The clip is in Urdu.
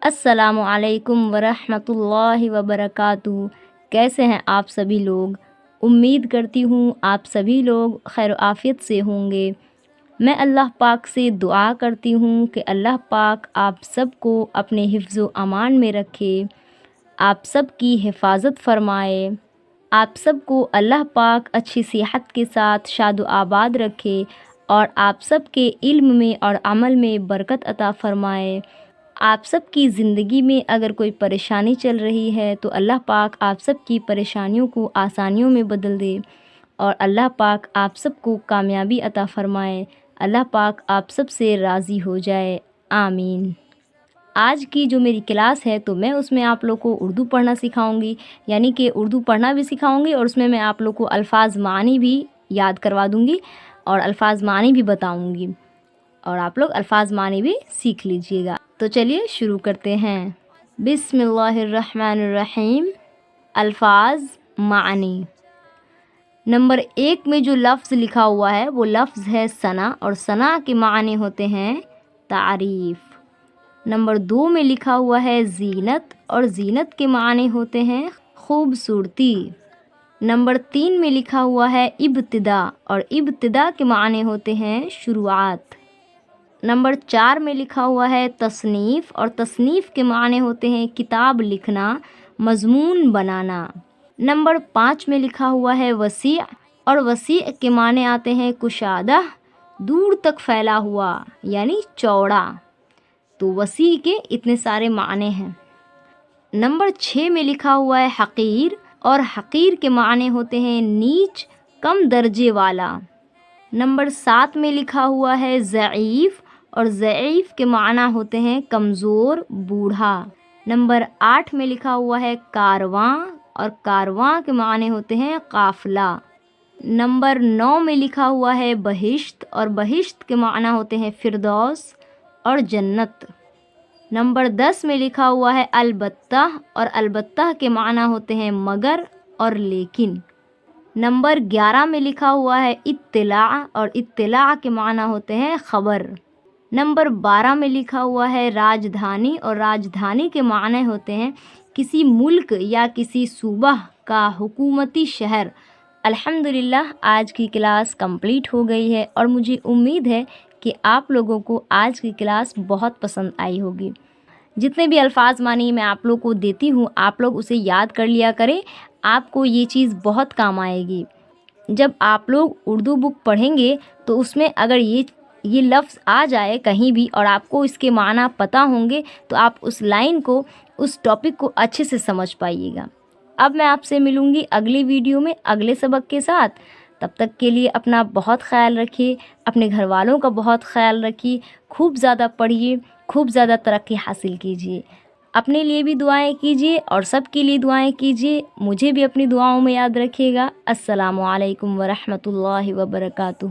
السلام علیکم ورحمۃ اللہ وبرکاتہ۔ کیسے ہیں آپ سبھی لوگ؟ امید کرتی ہوں آپ سبھی لوگ خیر و عافیت سے ہوں گے۔ میں اللہ پاک سے دعا کرتی ہوں کہ اللہ پاک آپ سب کو اپنے حفظ و امان میں رکھے، آپ سب کی حفاظت فرمائے، آپ سب کو اللہ پاک اچھی صحت کے ساتھ شاد و آباد رکھے اور آپ سب کے علم میں اور عمل میں برکت عطا فرمائے۔ آپ سب کی زندگی میں اگر کوئی پریشانی چل رہی ہے تو اللہ پاک آپ سب کی پریشانیوں کو آسانیوں میں بدل دے اور اللہ پاک آپ سب کو کامیابی عطا فرمائے۔ اللہ پاک آپ سب سے راضی ہو جائے، آمین۔ آج کی جو میری کلاس ہے تو میں اس میں آپ لوگ کو اردو پڑھنا سکھاؤں گی، یعنی کہ اردو پڑھنا بھی سکھاؤں گی اور اس میں آپ لوگ کو الفاظ معنی بھی یاد کروا دوں گی اور الفاظ معنی بھی بتاؤں گی اور آپ لوگ الفاظ معنی بھی سیکھ لیجئے گا۔ تو چلیے شروع کرتے ہیں۔ بسم اللہ الرحمن الرحیم۔ الفاظ معنی۔ نمبر 1 میں جو لفظ لکھا ہوا ہے وہ لفظ ہے ثنا اور ثنا کے معنی ہوتے ہیں تعریف۔ نمبر 2 میں لکھا ہوا ہے زینت اور زینت کے معنی ہوتے ہیں خوبصورتی۔ نمبر 3 میں لکھا ہوا ہے ابتدا اور ابتدا کے معنی ہوتے ہیں شروعات۔ نمبر 4 میں لکھا ہوا ہے تصنیف اور تصنیف کے معنی ہوتے ہیں کتاب لکھنا، مضمون بنانا۔ نمبر 5 میں لکھا ہوا ہے وسیع اور وسیع کے معنی آتے ہیں کشادہ، دور تک پھیلا ہوا یعنی چوڑا۔ تو وسیع کے اتنے سارے معنی ہیں۔ نمبر 6 میں لکھا ہوا ہے حقیر اور حقیر کے معنی ہوتے ہیں نیچ، کم درجے والا۔ نمبر 7 میں لکھا ہوا ہے ضعیف اور ضعیف کے معنی ہوتے ہیں کمزور، بوڑھا۔ نمبر 8 میں لکھا ہوا ہے کارواں اور کارواں کے معنی ہوتے ہیں قافلہ۔ نمبر 9 میں لکھا ہوا ہے بہشت اور بہشت کے معنی ہوتے ہیں فردوس اور جنت۔ نمبر 10 میں لکھا ہوا ہے البتہ اور البتہ کے معنی ہوتے ہیں مگر اور لیکن۔ نمبر 11 میں لکھا ہوا ہے اطلاع اور اطلاع کے معنی ہوتے ہیں خبر۔ نمبر 12 میں لکھا ہوا ہے راجدھانی اور راجدھانی کے معنی ہوتے ہیں کسی ملک یا کسی صوبہ کا حکومتی شہر۔ الحمدللہ آج کی کلاس کمپلیٹ ہو گئی ہے اور مجھے امید ہے کہ آپ لوگوں کو آج کی کلاس بہت پسند آئی ہوگی۔ جتنے بھی الفاظ معنی میں آپ لوگ کو دیتی ہوں آپ لوگ اسے یاد کر لیا کریں، آپ کو یہ چیز بہت کام آئے گی۔ جب آپ لوگ اردو بک پڑھیں گے تو اس میں اگر یہ لفظ آ جائے کہیں بھی اور آپ کو اس کے معنی پتہ ہوں گے تو آپ اس لائن کو، اس ٹاپک کو اچھے سے سمجھ پائیے گا۔ اب میں آپ سے ملوں گی اگلی ویڈیو میں اگلے سبق کے ساتھ۔ تب تک کے لیے اپنا بہت خیال رکھیے، اپنے گھر والوں کا بہت خیال رکھیے، خوب زیادہ پڑھیے، خوب زیادہ ترقی حاصل کیجیے۔ اپنے لیے بھی دعائیں کیجیے اور سب کے لیے دعائیں کیجیے۔ مجھے بھی اپنی دعاؤں میں یاد رکھیے گا۔ السلام علیکم ورحمۃ اللہ وبرکاتہ۔